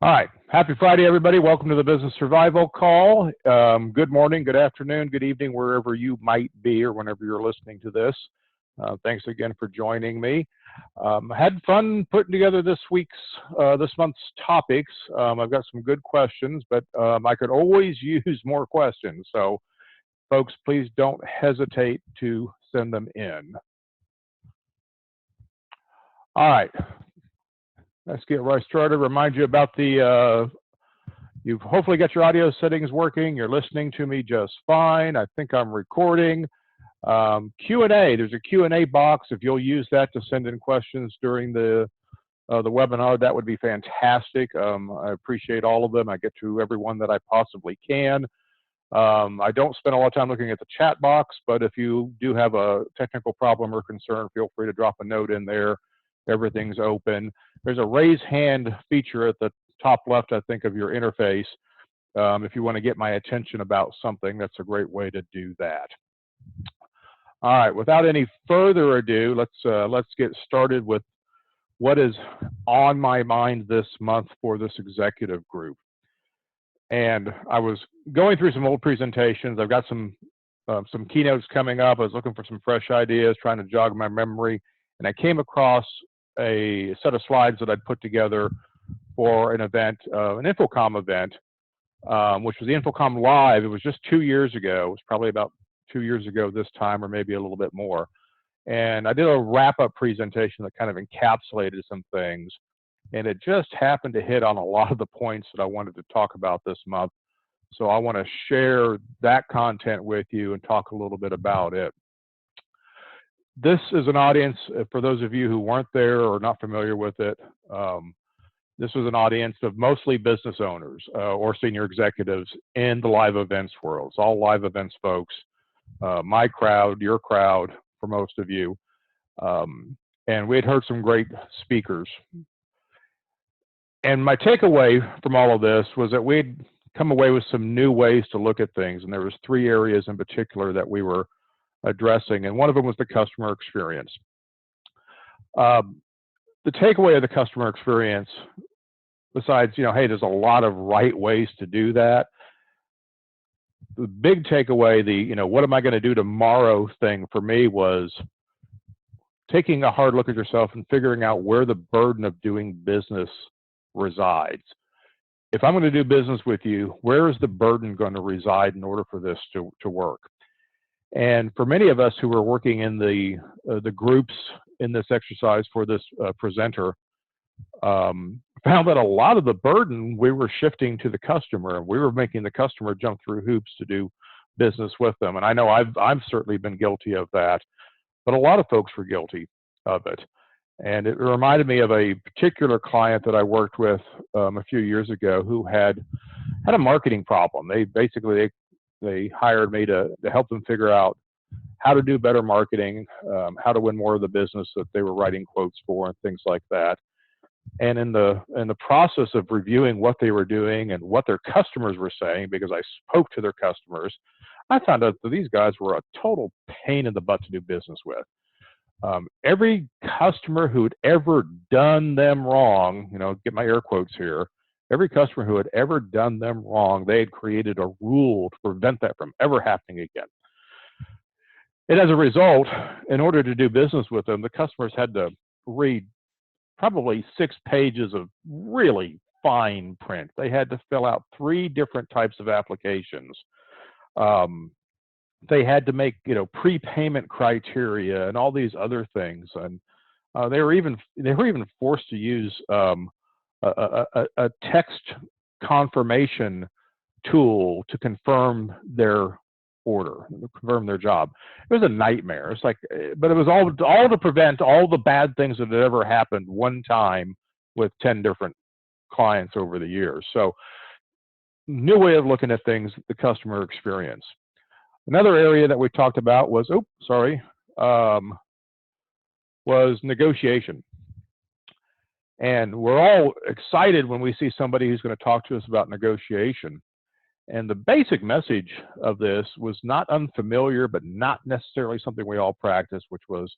All right. Happy Friday, everybody. Welcome to the Business Survival Call. Good morning, good afternoon, good evening, wherever you might be or whenever you're listening to this. Thanks again for joining me. Had fun putting together this month's topics. I've got some good questions, but I could always use more questions. So, folks, please don't hesitate to send them in. All right. Let's get right started. Remind you about you've hopefully got your audio settings working. You're listening to me just fine. I think I'm recording. Q&A, there's a Q&A box. If you'll use that to send in questions during the webinar, that would be fantastic. I appreciate all of them. I get to everyone that I possibly can. I don't spend a lot of time looking at the chat box, but if you do have a technical problem or concern, feel free to drop a note in there. Everything's open. There's a raise hand feature at the top left, I think, of your interface. If you want to get my attention about something, that's a great way to do that. All right, without any further ado, let's get started with what is on my mind this month for this executive group. And I was going through some old presentations. I've got some keynotes coming up. I was looking for some fresh ideas, trying to jog my memory, and I came across a set of slides that I'd put together for an event, an InfoComm event, which was the InfoComm Live. It was just 2 years ago. It was probably about 2 years ago this time, or maybe a little bit more. And I did a wrap-up presentation that kind of encapsulated some things. And it just happened to hit on a lot of the points that I wanted to talk about this month. So I want to share that content with you and talk a little bit about it. This is an audience, for those of you who weren't there or not familiar with it, this was an audience of mostly business owners or senior executives in the live events world. It's all live events folks, my crowd, your crowd, for most of you. And we had heard some great speakers. And my takeaway from all of this was that we'd come away with some new ways to look at things. And there was 3 areas in particular that we were addressing, and one of them was the customer experience. The takeaway of the customer experience, besides, hey, there's a lot of right ways to do that. The big takeaway, what am I going to do tomorrow thing for me was taking a hard look at yourself and figuring out where the burden of doing business resides. If I'm going to do business with you, where is the burden going to reside in order for this to work? And for many of us who were working in the groups in this exercise for this presenter, found that a lot of the burden we were shifting to the customer, and we were making the customer jump through hoops to do business with them. And I know I've certainly been guilty of that, but a lot of folks were guilty of it. And it reminded me of a particular client that I worked with a few years ago who had a marketing problem. They hired me to help them figure out how to do better marketing, how to win more of the business that they were writing quotes for, and things like that. And in the process of reviewing what they were doing and what their customers were saying, because I spoke to their customers, I found out that these guys were a total pain in the butt to do business with. Every customer who had ever done them wrong, get my air quotes here, every customer who had ever done them wrong, they had created a rule to prevent that from ever happening again. And as a result, in order to do business with them, the customers had to read probably 6 pages of really fine print. They had to fill out 3 different types of applications. They had to make, prepayment criteria and all these other things. And they were even forced to use a text confirmation tool to confirm their order, confirm their job. It was a nightmare. It's like, but it was all to prevent all the bad things that had ever happened one time with 10 different clients over the years. So, new way of looking at things, the customer experience. Another area that we talked about was, was negotiation. And we're all excited when we see somebody who's going to talk to us about negotiation. And the basic message of this was not unfamiliar, but not necessarily something we all practice, which was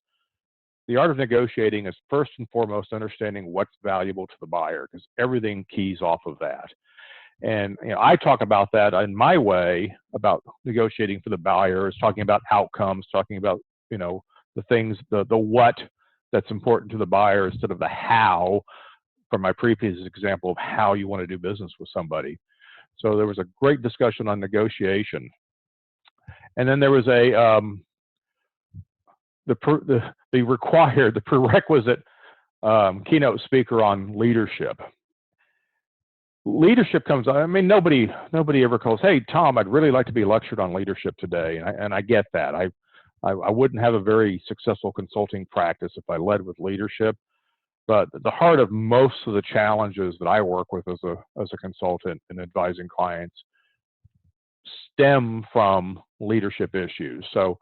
the art of negotiating is first and foremost understanding what's valuable to the buyer, because everything keys off of that. And I talk about that in my way about negotiating for the buyer, is talking about outcomes, talking about the things, the what that's important to the buyer instead of the how, from my previous example of how you want to do business with somebody. So there was a great discussion on negotiation. And then there was the prerequisite keynote speaker on leadership. Leadership comes, I mean, nobody ever calls, hey, Tom, I'd really like to be lectured on leadership today. And I get that. I wouldn't have a very successful consulting practice if I led with leadership. But the heart of most of the challenges that I work with as a consultant and advising clients stem from leadership issues. So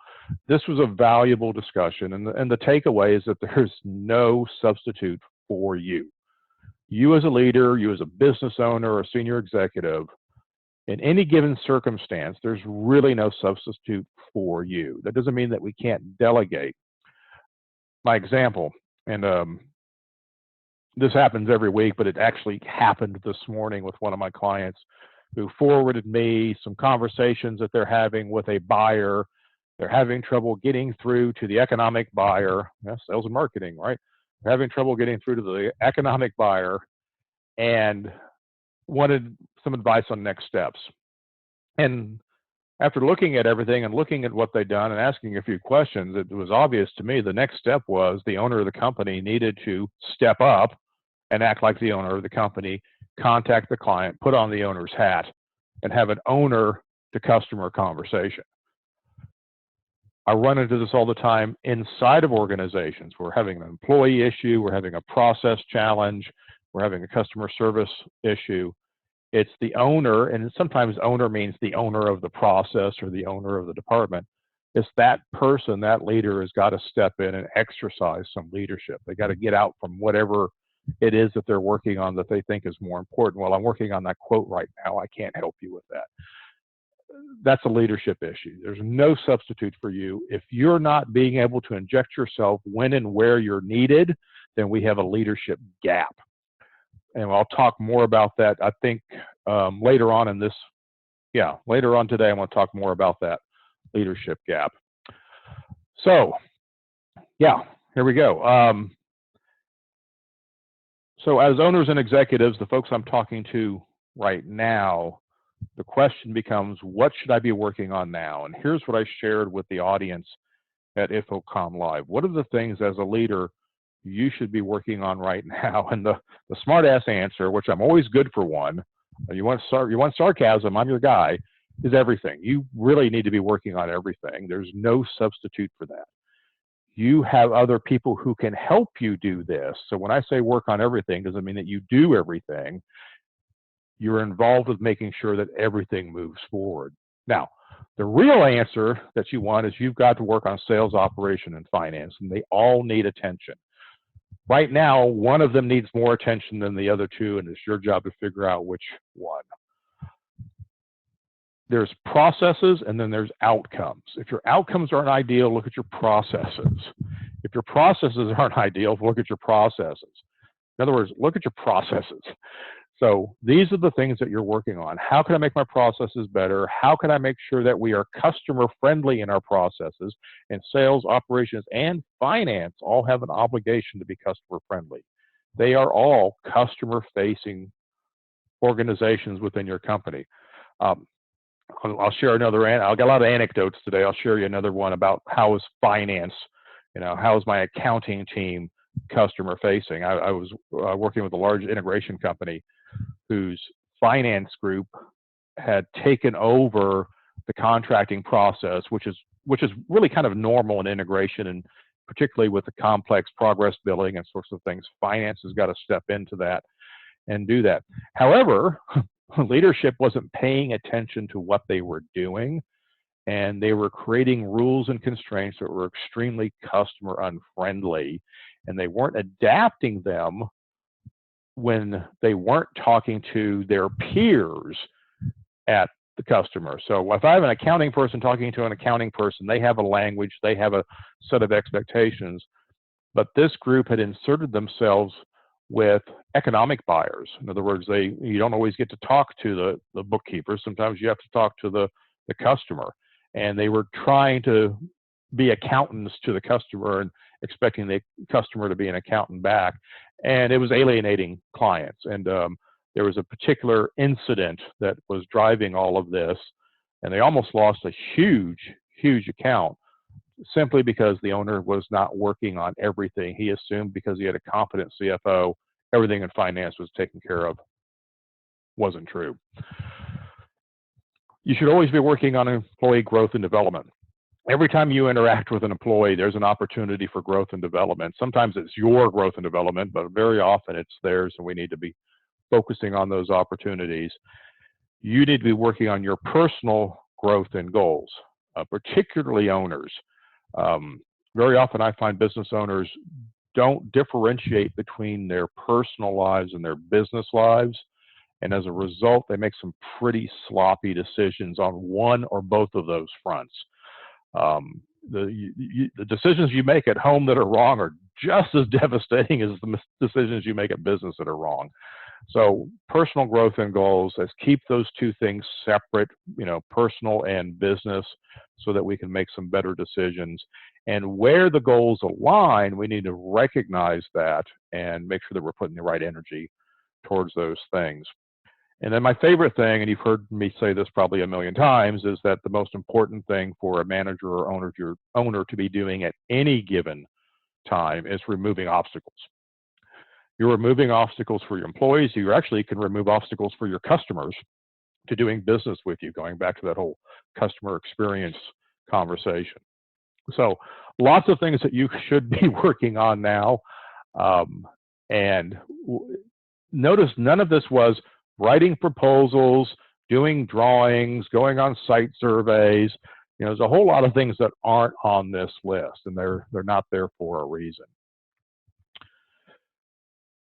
this was a valuable discussion. And the takeaway is that there's no substitute for you. You as a leader, you as a business owner or senior executive, in any given circumstance, there's really no substitute for you. That doesn't mean that we can't delegate. My example, and this happens every week, but it actually happened this morning with one of my clients who forwarded me some conversations that they're having with a buyer. They're having trouble getting through to the economic buyer. Sales and marketing, right? They're having trouble getting through to the economic buyer and wanted some advice on next steps. And after looking at everything and looking at what they'd done and asking a few questions, it was obvious to me the next step was the owner of the company needed to step up and act like the owner of the company, contact the client, put on the owner's hat, and have an owner to customer conversation. I run into this all the time inside of organizations. We're having an employee issue, we're having a process challenge, we're having a customer service issue. It's the owner, and sometimes owner means the owner of the process or the owner of the department. It's that person, that leader has got to step in and exercise some leadership. They got to get out from whatever it is that they're working on that they think is more important. Well, I'm working on that quote right now. I can't help you with that. That's a leadership issue. There's no substitute for you. If you're not being able to inject yourself when and where you're needed, then we have a leadership gap. And I'll talk more about that, I think, later on in this. Later on today, I want to talk more about that leadership gap. So, here we go. So as owners and executives, the folks I'm talking to right now, the question becomes, what should I be working on now? And here's what I shared with the audience at InfoComm Live. What are the things as a leader you should be working on right now? And the smart-ass answer, which I'm always good for one, you want sarcasm, I'm your guy, is everything. You really need to be working on everything. There's no substitute for that. You have other people who can help you do this. So when I say work on everything, doesn't mean that you do everything. You're involved with making sure that everything moves forward. Now, the real answer that you want is you've got to work on sales, operation, and finance, and they all need attention. Right now, one of them needs more attention than the other two, and it's your job to figure out which one. There's processes, and then there's outcomes. If your outcomes aren't ideal, look at your processes. If your processes aren't ideal, look at your processes. In other words, look at your processes. So these are the things that you're working on. How can I make my processes better? How can I make sure that we are customer friendly in our processes? And sales, operations, and finance all have an obligation to be customer friendly. They are all customer facing organizations within your company. I'll share another, I'll get a lot of anecdotes today. I'll share you another one about how is finance, how is my accounting team customer facing. I was working with a large integration company whose finance group had taken over the contracting process, which is really kind of normal in integration, and particularly with the complex progress billing and sorts of things. Finance has got to step into that and do that. However, leadership wasn't paying attention to what they were doing, and they were creating rules and constraints that were extremely customer unfriendly, and they weren't adapting them when they weren't talking to their peers at the customer. So if I have an accounting person talking to an accounting person, they have a language, they have a set of expectations. but this group had inserted themselves with economic buyers. In other words, you don't always get to talk to the bookkeeper. Sometimes you have to talk to the customer. And they were trying to be accountants to the customer and expecting the customer to be an accountant back. And it was alienating clients. And there was a particular incident that was driving all of this. And they almost lost a huge, huge account simply because the owner was not working on everything. He assumed because he had a competent CFO, everything in finance was taken care of. Wasn't true. You should always be working on employee growth and development. Every time you interact with an employee, there's an opportunity for growth and development. Sometimes it's your growth and development, but very often it's theirs, and we need to be focusing on those opportunities. You need to be working on your personal growth and goals, particularly owners. Very often I find business owners don't differentiate between their personal lives and their business lives. And as a result, they make some pretty sloppy decisions on one or both of those fronts. The decisions you make at home that are wrong are just as devastating as the decisions you make at business that are wrong. So personal growth and goals, let's keep those two things separate, personal and business, so that we can make some better decisions. And where the goals align, we need to recognize that and make sure that we're putting the right energy towards those things. And then my favorite thing, and you've heard me say this probably a million times, is that the most important thing for a manager or owner to be doing at any given time is removing obstacles. You're removing obstacles for your employees. You actually can remove obstacles for your customers to doing business with you, going back to that whole customer experience conversation. So lots of things that you should be working on now. And notice none of this was writing proposals, doing drawings, going on site surveys. There's a whole lot of things that aren't on this list, and they're not there for a reason.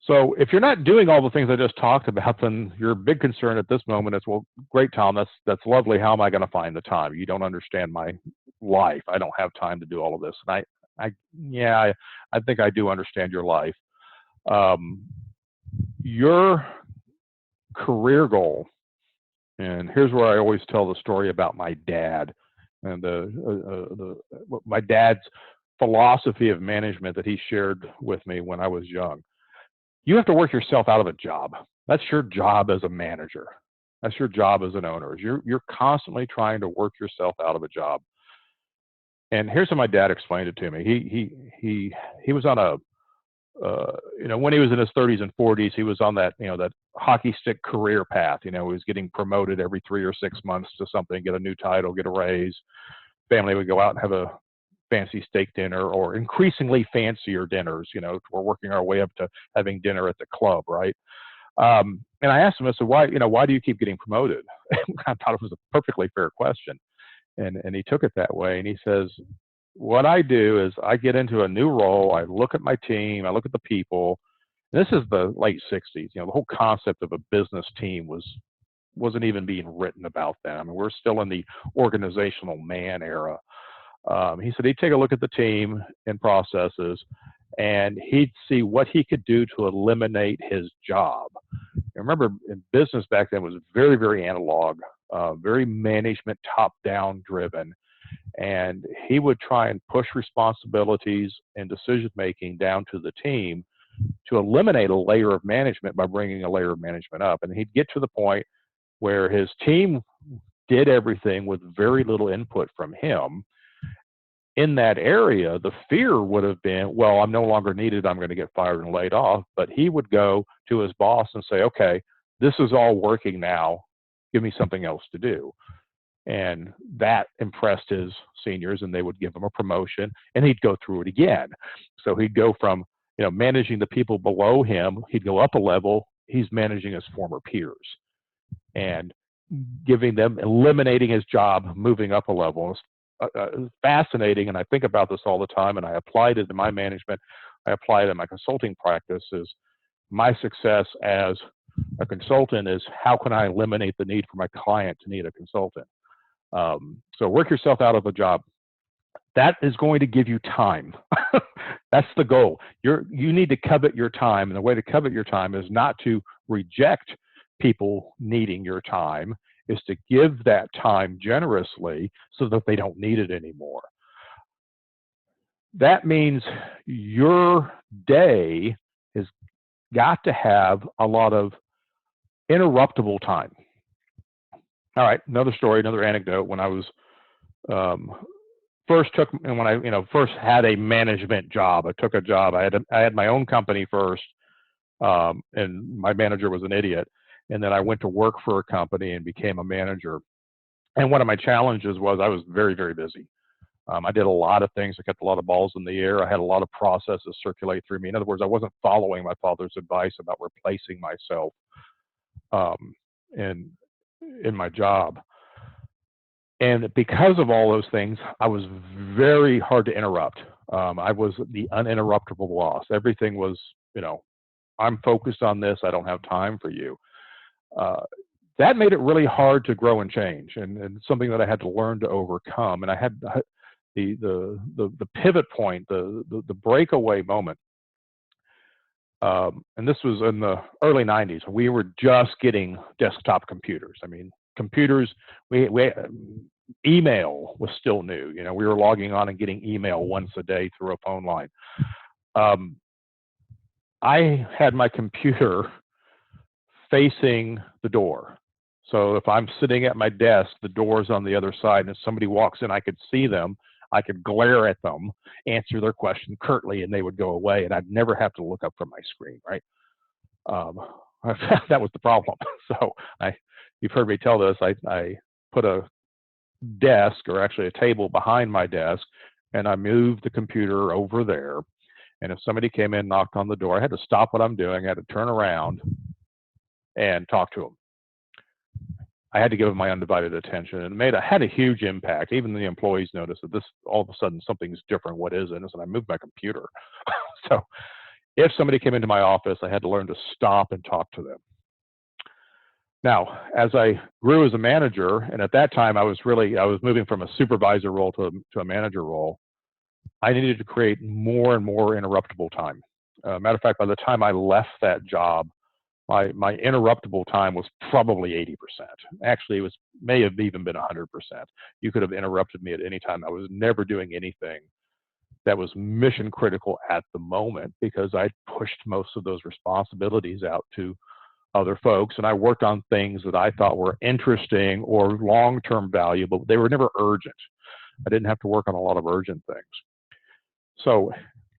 So if you're not doing all the things I just talked about, then your big concern at this moment is, well, great, Tom, that's lovely. How am I going to find the time? You don't understand my life. I don't have time to do all of this. And I think I do understand your life. Your career goal, and here's where I always tell the story about my dad and my dad's philosophy of management that he shared with me when I was young. You have to work yourself out of a job. That's your job as a manager. That's your job as an owner. You're constantly trying to work yourself out of a job. And here's how my dad explained it to me. He was on a when he was in his 30s and 40s, he was on that that hockey stick career path. He was getting promoted every 3 or 6 months to something, get a new title, get a raise. Family would go out and have a fancy steak dinner, or increasingly fancier dinners. We're working our way up to having dinner at the club, right? And I asked him, I said, why do you keep getting promoted? I thought it was a perfectly fair question. And he took it that way. And he says, what I do is I get into a new role. I look at my team. I look at the people. And this is the late 60s. The whole concept of a business team wasn't even being written about then. I mean, we're still in the organizational man era. He said he'd take a look at the team and processes, and he'd see what he could do to eliminate his job. And remember, in business back then was very, very analog, very management top-down driven. And he would try and push responsibilities and decision-making down to the team to eliminate a layer of management by bringing a layer of management up. And he'd get to the point where his team did everything with very little input from him. In that area, the fear would have been, well, I'm no longer needed. I'm going to get fired and laid off. But he would go to his boss and say, okay, this is all working now. Give me something else to do. And that impressed his seniors, and they would give him a promotion, and he'd go through it again. So he'd go from managing the people below him, he'd go up a level. He's managing his former peers and giving them, eliminating his job, moving up a level. It's fascinating, and I think about this all the time, and I applied it in my management. I applied it in my consulting practices. My success as a consultant is, how can I eliminate the need for my client to need a consultant? So work yourself out of a job. That is going to give you time. That's the goal. You need to covet your time, and the way to covet your time is not to reject people needing your time, is to give that time generously so that they don't need it anymore. That means your day has got to have a lot of interruptible time. All right, another story, another anecdote. When I was um, when I first had a management job, I took a job. I had my own company first, and my manager was an idiot. And then I went to work for a company and became a manager. And one of my challenges was I was very, very busy. I did a lot of things. I kept a lot of balls in the air. I had a lot of processes circulate through me. In other words, I wasn't following my father's advice about replacing myself um, in my job. And because of all those things, I was very hard to interrupt. I was the uninterruptible boss. Everything was, I'm focused on this. I don't have time for you. That made it really hard to grow and change, and something that I had to learn to overcome. And I had the pivot point, the breakaway moment. And this was in the early 90s. We were just getting desktop computers. I mean, computers, email was still new. We were logging on and getting email once a day through a phone line. I had my computer facing the door. So if I'm sitting at my desk, the door's on the other side, and if somebody walks in, I could see them. I could glare at them, answer their question curtly, and they would go away, and I'd never have to look up from my screen, right? That was the problem. So you've heard me tell this, I put a desk, or actually a table behind my desk, and I moved the computer over there. And if somebody came in, knocked on the door, I had to stop what I'm doing. I had to turn around and talk to them. I had to give them my undivided attention, and it had a huge impact. Even the employees noticed that this, all of a sudden, something's different. What is it? And I moved my computer. So if somebody came into my office, I had to learn to stop and talk to them. Now, as I grew as a manager, and at that time I was moving from a supervisor role to a manager role, I needed to create more and more interruptible time. Matter of fact, by the time I left that job, my interruptible time was probably 80%. Actually, it may have even been 100%. You could have interrupted me at any time. I was never doing anything that was mission critical at the moment, because I pushed most of those responsibilities out to other folks, and I worked on things that I thought were interesting or long-term valuable, but they were never urgent. I didn't have to work on a lot of urgent things. So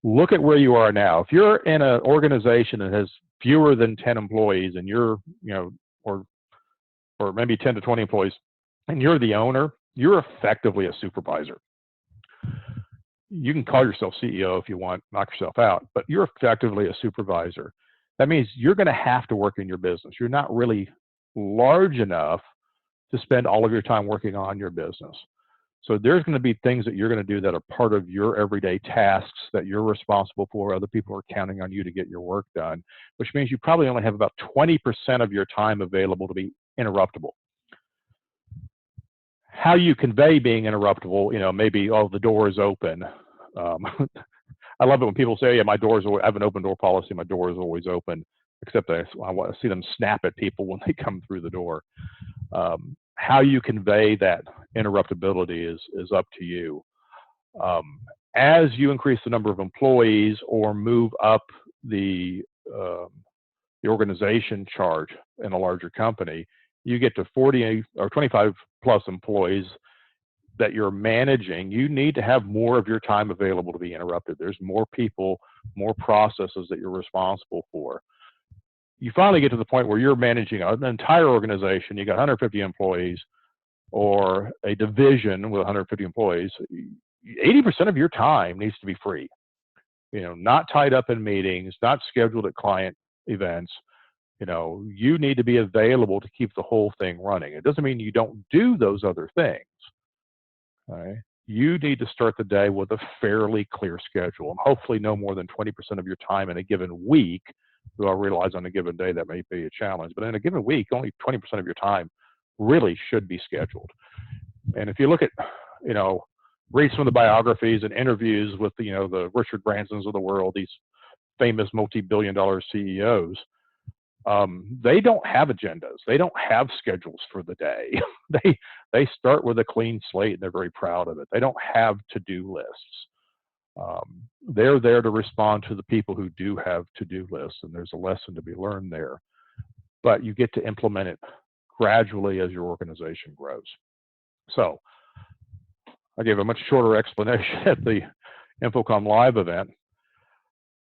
look at where you are now. If you're in an organization that has fewer than 10 employees, and you're, or maybe 10 to 20 employees, and you're the owner, you're effectively a supervisor. You can call yourself CEO if you want, knock yourself out, but you're effectively a supervisor. That means you're going to have to work in your business. You're not really large enough to spend all of your time working on your business. So there's going to be things that you're going to do that are part of your everyday tasks that you're responsible for. Other people are counting on you to get your work done, which means you probably only have about 20% of your time available to be interruptible. How you convey being interruptible, maybe, oh, the door is open. I love it when people say, yeah, I have an open door policy, my door is always open, except I want to see them snap at people when they come through the door. How you convey that interruptibility is up to you. As you increase the number of employees or move up the organization chart in a larger company, you get to 40 or 25 plus employees that you're managing, you need to have more of your time available to be interrupted. There's more people, more processes that you're responsible for. You finally get to the point where you're managing an entire organization. You got 150 employees, or a division with 150 employees. 80% of your time needs to be free. Not tied up in meetings, not scheduled at client events. You need to be available to keep the whole thing running. It doesn't mean you don't do those other things. Right? You need to start the day with a fairly clear schedule, and hopefully no more than 20% of your time in a given week. Though I realize on a given day that may be a challenge, but in a given week, only 20% of your time really should be scheduled. And if you look at, read some of the biographies and interviews with the Richard Bransons of the world, these famous multi-billion-dollar CEOs. They don't have agendas. They don't have schedules for the day. they start with a clean slate and they're very proud of it. They don't have to-do lists. They're there to respond to the people who do have to-do lists, and there's a lesson to be learned there. But you get to implement it gradually as your organization grows. So I gave a much shorter explanation at the InfoComm Live event.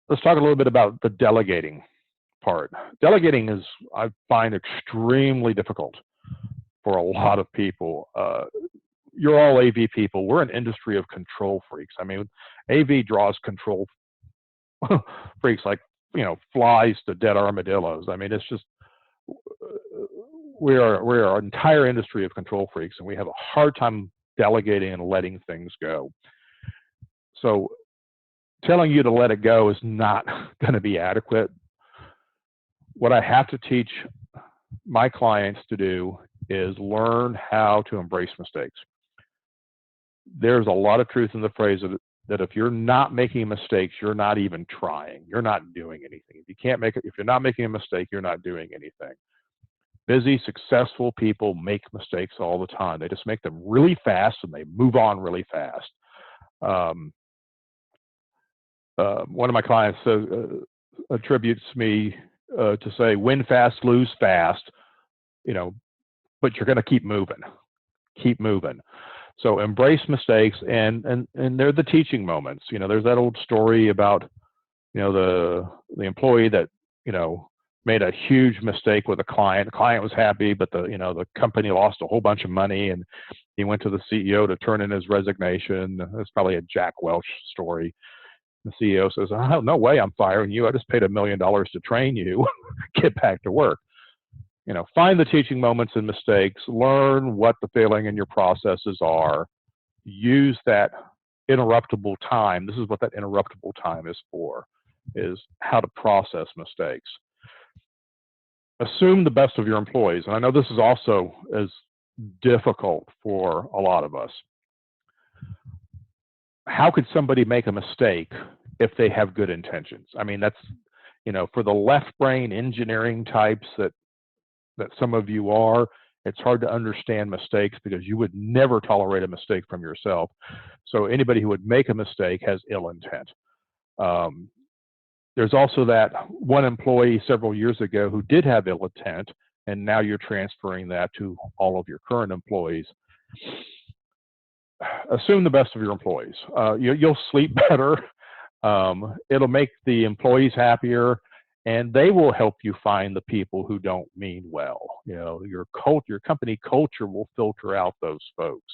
Let's talk a little bit about the delegating part. Delegating is, I find, extremely difficult for a lot of people. You're all AV people. We're an industry of control freaks. I mean, AV draws control freaks like, flies to dead armadillos. I mean, it's just, we're an entire industry of control freaks, and we have a hard time delegating and letting things go. So telling you to let it go is not going to be adequate. What I have to teach my clients to do is learn how to embrace mistakes. There's a lot of truth in the phrase that if you're not making mistakes, you're not even trying. You're not doing anything. If you're not making a mistake, you're not doing anything. Busy, successful people make mistakes all the time. They just make them really fast and they move on really fast. One of my clients attributes me to say, win fast, lose fast, but you're going to keep moving. So embrace mistakes, and they're the teaching moments. There's that old story about, the employee that, made a huge mistake with a client. The client was happy, but the company lost a whole bunch of money, and he went to the CEO to turn in his resignation. That's probably a Jack Welch story. The CEO says, "Oh, no way I'm firing you. I just paid $1 million to train you. Get back to work." Find the teaching moments and mistakes, learn what the failing in your processes are, use that interruptible time. This is what that interruptible time is for, is how to process mistakes. Assume the best of your employees. And I know this is also as difficult for a lot of us. How could somebody make a mistake if they have good intentions? I mean, that's, for the left brain engineering types that some of you are, it's hard to understand mistakes because you would never tolerate a mistake from yourself. So anybody who would make a mistake has ill intent. There's also that one employee several years ago who did have ill intent, and now you're transferring that to all of your current employees. Assume the best of your employees. You'll sleep better. It'll make the employees happier, and they will help you find the people who don't mean well. Your company culture will filter out those folks.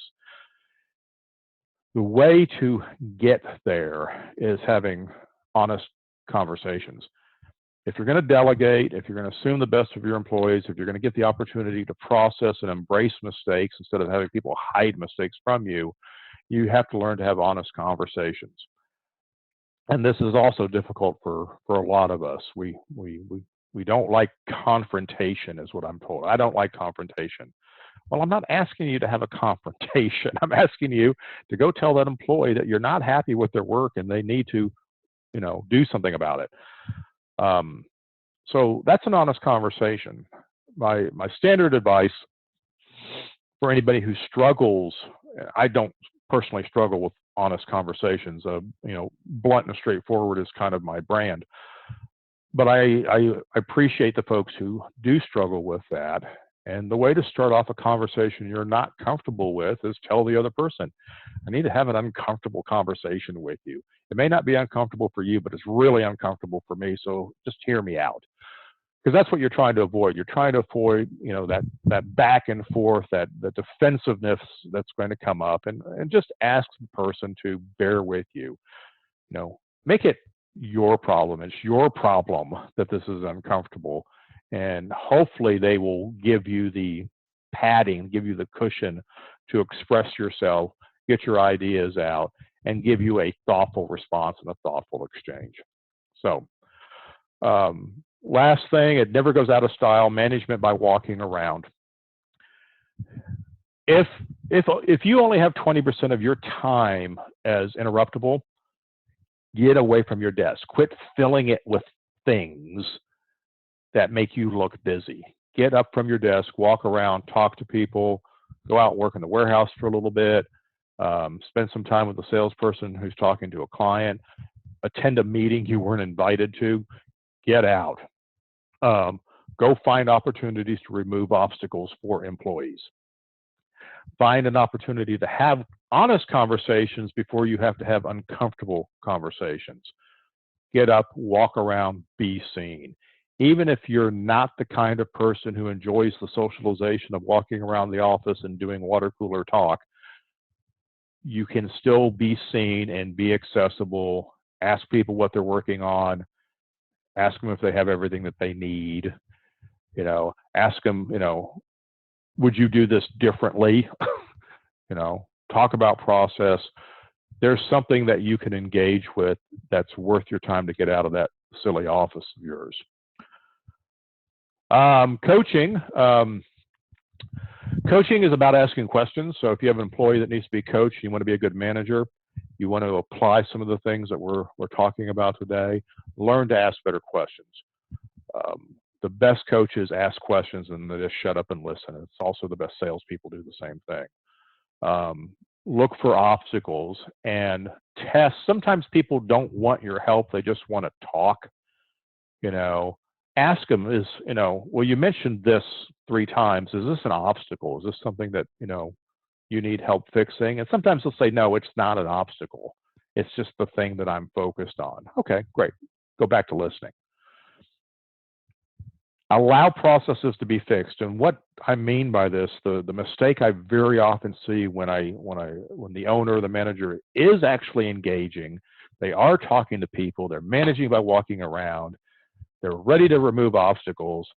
The way to get there is having honest conversations. If you're going to delegate, if you're going to assume the best of your employees, if you're going to get the opportunity to process and embrace mistakes instead of having people hide mistakes from you, you have to learn to have honest conversations. And this is also difficult for a lot of us. We don't like confrontation, is what I'm told. I don't like confrontation. Well, I'm not asking you to have a confrontation. I'm asking you to go tell that employee that you're not happy with their work and they need to, do something about it. So that's an honest conversation. My standard advice for anybody who struggles, I don't personally struggle with honest conversations. Blunt and straightforward is kind of my brand. But I appreciate the folks who do struggle with that. And the way to start off a conversation you're not comfortable with is tell the other person, I need to have an uncomfortable conversation with you. It may not be uncomfortable for you, but it's really uncomfortable for me. So just hear me out. Because that's what you're trying to avoid. You're trying to avoid, that back and forth, the defensiveness that's going to come up, and just ask the person to bear with you. Make it your problem. It's your problem that this is uncomfortable. And hopefully they will give you the padding, give you the cushion to express yourself, get your ideas out, and give you a thoughtful response and a thoughtful exchange. So, last thing, it never goes out of style, management by walking around. If If you only have 20% of your time as interruptible, get away from your desk. Quit filling it with things that make you look busy. Get up from your desk, walk around, talk to people, go out and work in the warehouse for a little bit, spend some time with a salesperson who's talking to a client, attend a meeting you weren't invited to, get out. Go find opportunities to remove obstacles for employees. Find an opportunity to have honest conversations before you have to have uncomfortable conversations. Get up, walk around, be seen. Even if you're not the kind of person who enjoys the socialization of walking around the office and doing water cooler talk, you can still be seen and be accessible. Ask people what they're working on. Ask them if they have everything that they need. Ask them, would you do this differently? Talk about process. There's something that you can engage with that's worth your time to get out of that silly office of yours. Coaching. Coaching is about asking questions. So if you have an employee that needs to be coached, you want to be a good manager, you want to apply some of the things that we're talking about today, learn to ask better questions. The best coaches ask questions and they just shut up and listen. It's also the best salespeople do the same thing. Look for obstacles and test. Sometimes people don't want your help. They just want to talk. Ask them well, you mentioned this 3 times. Is this an obstacle? Is this something that, you need help fixing? And sometimes they'll say, no, it's not an obstacle. It's just the thing that I'm focused on. Okay, great. Go back to listening. Allow processes to be fixed. And what I mean by this, the mistake I very often see when the owner or the manager is actually engaging, they are talking to people, they're managing by walking around, they're ready to remove obstacles,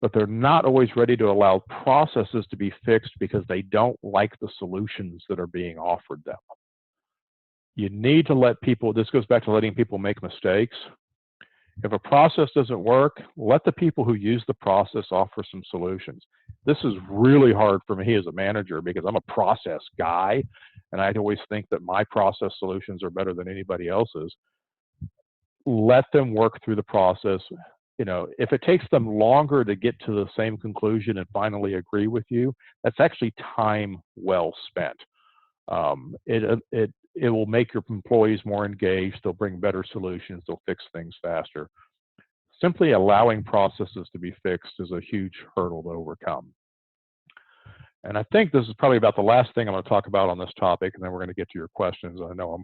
but they're not always ready to allow processes to be fixed because they don't like the solutions that are being offered them. You need to let people, this goes back to letting people make mistakes. If a process doesn't work, let the people who use the process offer some solutions. This is really hard for me as a manager because I'm a process guy, and I always think that my process solutions are better than anybody else's. Let them work through the process. If it takes them longer to get to the same conclusion and finally agree with you, that's actually time well spent. It will make your employees more engaged. They'll bring better solutions. They'll fix things faster. Simply allowing processes to be fixed is a huge hurdle to overcome. And I think this is probably about the last thing I'm going to talk about on this topic, and then we're going to get to your questions. I know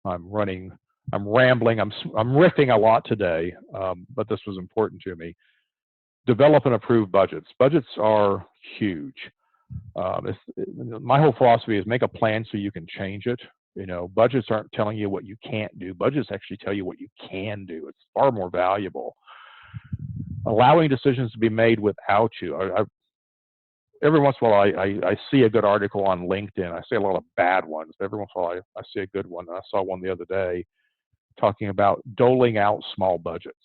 I'm rambling, I'm riffing a lot today, but this was important to me. Develop and approve budgets. Budgets are huge. My whole philosophy is make a plan so you can change it. Budgets aren't telling you what you can't do. Budgets actually tell you what you can do. It's far more valuable. Allowing decisions to be made without you. Every once in a while, I see a good article on LinkedIn. I see a lot of bad ones, but every once in a while, I see a good one. And I saw one the other day talking about doling out small budgets.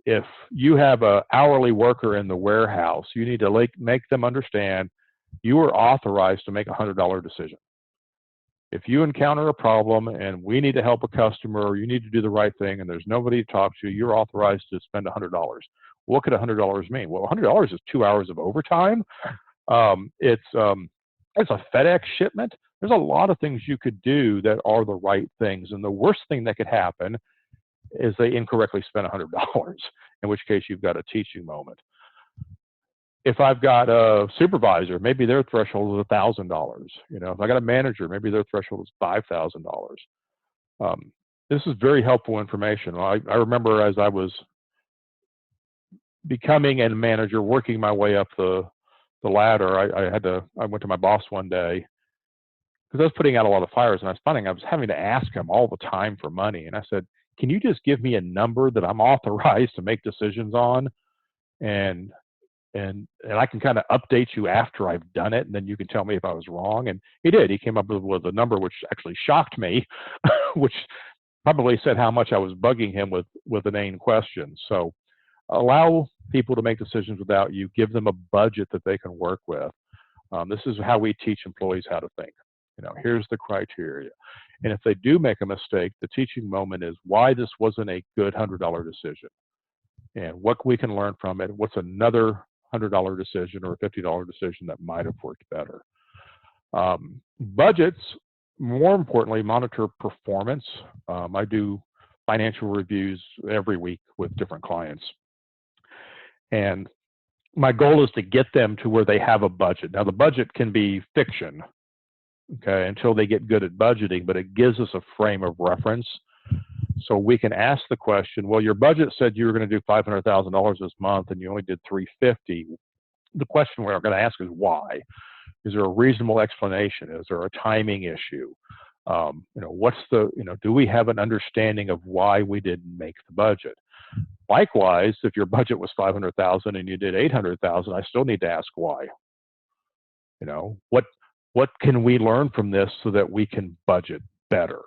If you have an hourly worker in the warehouse, you need to make them understand you are authorized to make a $100 decision. If you encounter a problem and we need to help a customer, or you need to do the right thing and there's nobody to talk to, you're authorized to spend $100. What could $100 mean? Well, $100 is 2 hours of overtime. It's a FedEx shipment. There's a lot of things you could do that are the right things. And the worst thing that could happen is they incorrectly spend $100, in which case you've got a teaching moment. If I've got a supervisor, maybe their threshold is $1,000. If I got a manager, maybe their threshold is $5,000. This is very helpful information. I remember as I was becoming a manager, working my way up the ladder, I went to my boss one day because I was putting out a lot of fires, and I was finding I was having to ask him all the time for money. And I said, can you just give me a number that I'm authorized to make decisions on? And I can kind of update you after I've done it, and then you can tell me if I was wrong. And he did. He came up with a number which actually shocked me, which probably said how much I was bugging him with inane questions. So allow people to make decisions without you. Give them a budget that they can work with. This is how we teach employees how to think. Here's the criteria. And if they do make a mistake, the teaching moment is why this wasn't a good $100 decision and what we can learn from it. What's another $100 decision or a $50 decision that might have worked better? Budgets, more importantly, monitor performance. I do financial reviews every week with different clients. And my goal is to get them to where they have a budget. Now, the budget can be fiction, okay, until they get good at budgeting, but it gives us a frame of reference. So we can ask the question, well, your budget said you were going to do $500,000 this month and you only did $350,000. The question we're going to ask is why? Is there a reasonable explanation? Is there a timing issue? Do we have an understanding of why we didn't make the budget? Likewise, if your budget was $500,000 and you did $800,000, I still need to ask why. What can we learn from this so that we can budget better?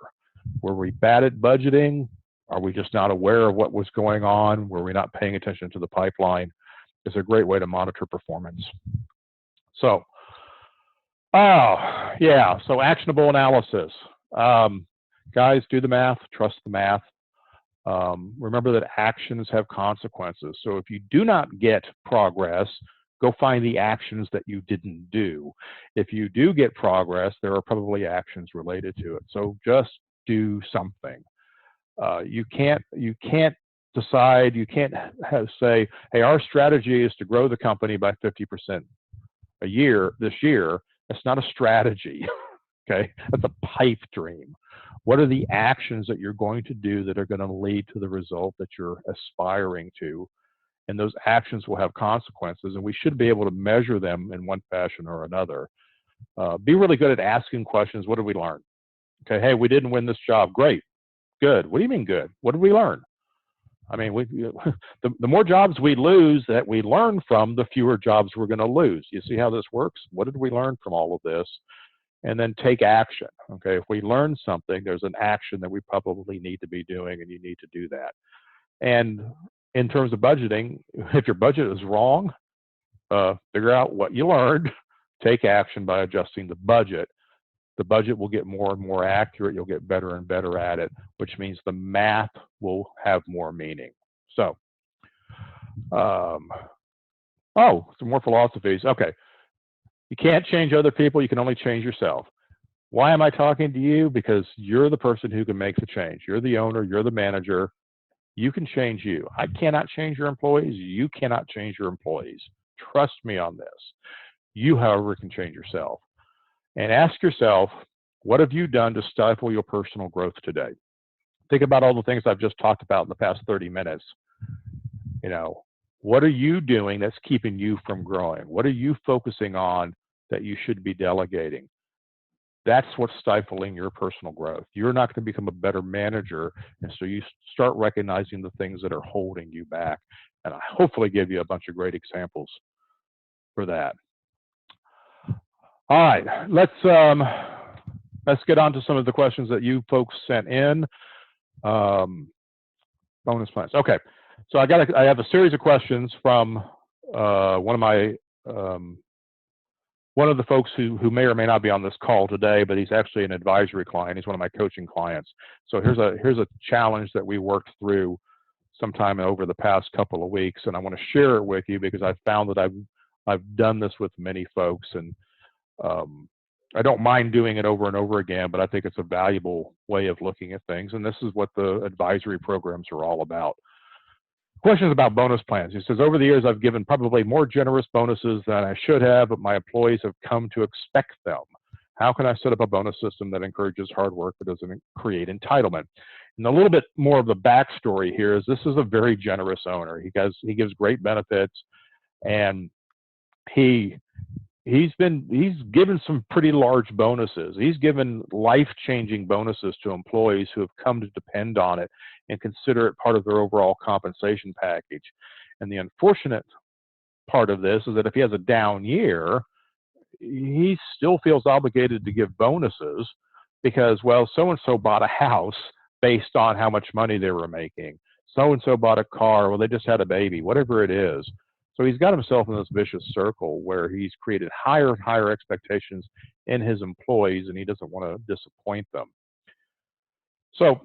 Were we bad at budgeting? Are we just not aware of what was going on? Were we not paying attention to the pipeline? It's a great way to monitor performance. So, so actionable analysis. Guys, do the math, trust the math. Remember that actions have consequences. So if you do not get progress, go find the actions that you didn't do. If you do get progress, there are probably actions related to it. So just do something. You can't decide, you can't say, hey, our strategy is to grow the company by 50% a year this year. That's not a strategy, okay? That's a pipe dream. What are the actions that you're going to do that are going to lead to the result that you're aspiring to? And those actions will have consequences, and we should be able to measure them in one fashion or another. Be really good at asking questions. What did we learn? Okay, hey, we didn't win this job. Great, good. What do you mean good? What did we learn? I mean, the more jobs we lose that we learn from, the fewer jobs we're going to lose. You see how this works? What did we learn from all of this? And then take action. Okay, if we learn something, there's an action that we probably need to be doing, and you need to do that. And in terms of budgeting, if your budget is wrong, figure out what you learned, take action by adjusting the budget. The budget will get more and more accurate. You'll get better and better at it, which means the math will have more meaning. So, some more philosophies. Okay. You can't change other people. You can only change yourself. Why am I talking to you? Because you're the person who can make the change. You're the owner. You're the manager. You can change you. I cannot change your employees. You cannot change your employees. Trust me on this. You, however, can change yourself. And ask yourself, what have you done to stifle your personal growth today? Think about all the things I've just talked about in the past 30 minutes. What are you doing that's keeping you from growing? What are you focusing on that you should be delegating? That's what's stifling your personal growth. You're not going to become a better manager, and so you start recognizing the things that are holding you back. And I hopefully give you a bunch of great examples for that. All right, let's get on to some of the questions that you folks sent in. Bonus plans. Okay, so I have a series of questions from one of the folks who may or may not be on this call today, but he's actually an advisory client. He's one of my coaching clients. So here's a challenge that we worked through sometime over the past couple of weeks, and I want to share it with you because I've found that I've done this with many folks, and I don't mind doing it over and over again, but I think it's a valuable way of looking at things, and this is what the advisory programs are all about. Questions about bonus plans. He says, over the years, I've given probably more generous bonuses than I should have, but my employees have come to expect them. How can I set up a bonus system that encourages hard work but doesn't create entitlement? And a little bit more of the backstory here is this is a very generous owner. He gives great benefits, and he's given some pretty large bonuses. He's given life-changing bonuses to employees who have come to depend on it and consider it part of their overall compensation package. And the unfortunate part of this is that if he has a down year, he still feels obligated to give bonuses because, well, so-and-so bought a house based on how much money they were making. So-and-so bought a car, well, they just had a baby, whatever it is. So he's got himself in this vicious circle where he's created higher and higher expectations in his employees, and he doesn't want to disappoint them. So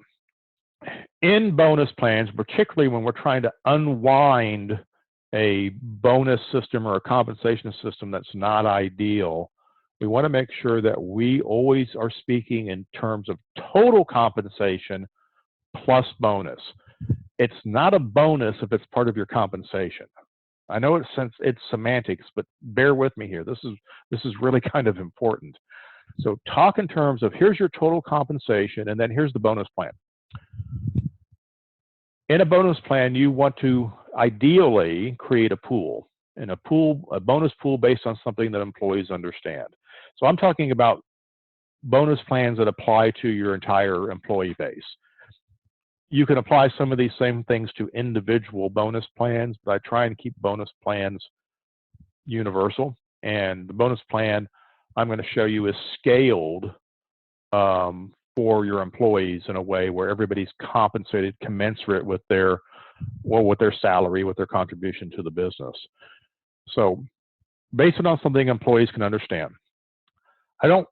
in bonus plans, particularly when we're trying to unwind a bonus system or a compensation system that's not ideal, we want to make sure that we always are speaking in terms of total compensation plus bonus. It's not a bonus if it's part of your compensation. I know it's semantics, but bear with me here. This is really kind of important. So talk in terms of here's your total compensation, and then here's the bonus plan. In a bonus plan, you want to ideally create a pool, and a bonus pool based on something that employees understand. So I'm talking about bonus plans that apply to your entire employee base. You can apply some of these same things to individual bonus plans, but I try and keep bonus plans universal. And the bonus plan I'm going to show you is scaled for your employees in a way where everybody's compensated commensurate with their salary, with their contribution to the business. So base it on something employees can understand. I don't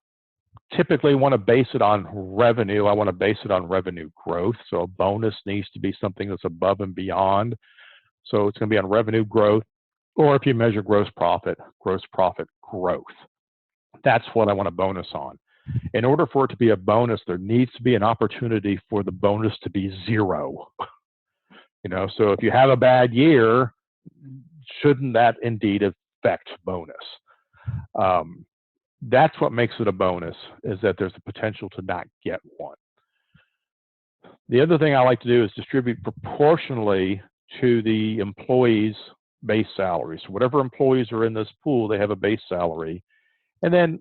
typically want to base it on revenue. I want to base it on revenue growth. So a bonus needs to be something that's above and beyond. So it's going to be on revenue growth, or if you measure gross profit growth. That's what I want a bonus on. In order for it to be a bonus, there needs to be an opportunity for the bonus to be zero. So if you have a bad year, shouldn't that indeed affect bonus? That's what makes it a bonus, is that there's a potential to not get one. The other thing I like to do is distribute proportionally to the employees' base salary. So whatever employees are in this pool, they have a base salary. And then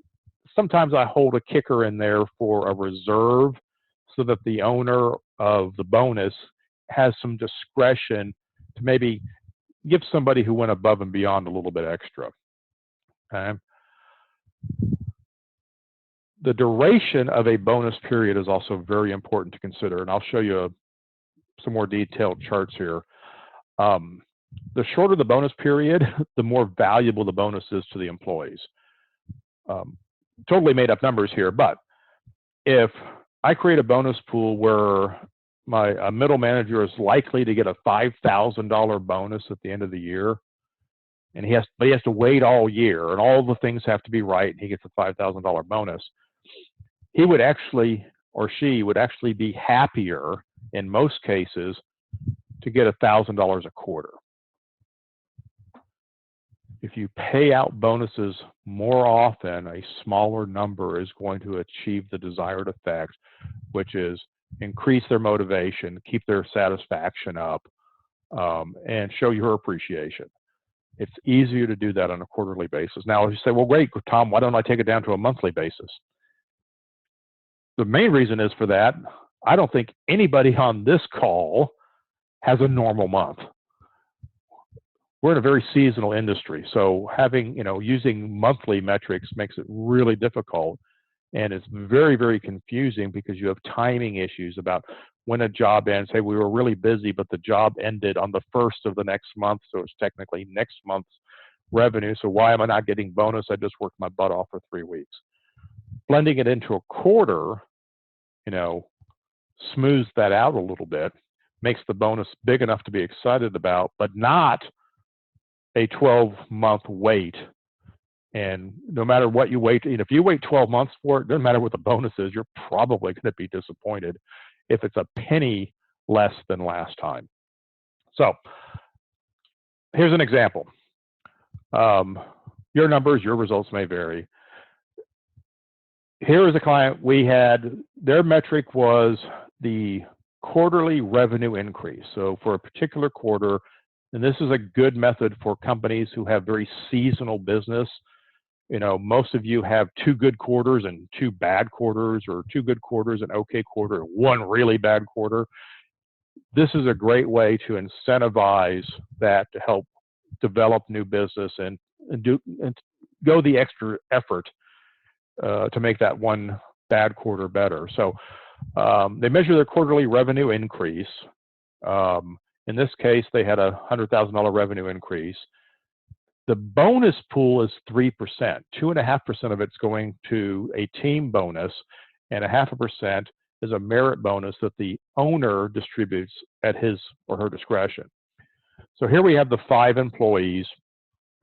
sometimes I hold a kicker in there for a reserve so that the owner of the bonus has some discretion to maybe give somebody who went above and beyond a little bit extra. Okay? The duration of a bonus period is also very important to consider, and I'll show you some more detailed charts here. The shorter the bonus period, the more valuable the bonus is to the employees. Totally made up numbers here, but if I create a bonus pool where a middle manager is likely to get a $5,000 bonus at the end of the year, and he has to wait all year, and all the things have to be right, and he gets a $5,000 bonus, he would actually, or she would actually be happier in most cases to get $1,000 a quarter. If you pay out bonuses more often, a smaller number is going to achieve the desired effect, which is increase their motivation, keep their satisfaction up, and show your appreciation. It's easier to do that on a quarterly basis. Now, if you say, well, great, Tom, why don't I take it down to a monthly basis? The main reason is for that, I don't think anybody on this call has a normal month. We're in a very seasonal industry, so using monthly metrics makes it really difficult, and it's very, very confusing because you have timing issues about when a job ends. Hey, we were really busy, but the job ended on the 1st of the next month, so it's technically next month's revenue. So why am I not getting bonus? I just worked my butt off for 3 weeks. Blending it into a quarter, smooths that out a little bit, makes the bonus big enough to be excited about, but not a 12-month wait. And no matter what you wait, if you wait 12 months for it, doesn't matter what the bonus is, you're probably going to be disappointed if it's a penny less than last time. So here's an example. Your numbers, your results may vary. Here is a client we had, their metric was the quarterly revenue increase. So for a particular quarter, and this is a good method for companies who have very seasonal business. Most of you have 2 good quarters and 2 bad quarters, or 2 good quarters and okay quarter, and 1 really bad quarter. This is a great way to incentivize that to help develop new business and go the extra effort to make that 1 bad quarter better. So they measure their quarterly revenue increase. In this case, they had a $100,000 revenue increase. The bonus pool is 3%. 2.5% of it's going to a team bonus, and 0.5% is a merit bonus that the owner distributes at his or her discretion. So here we have the 5 employees.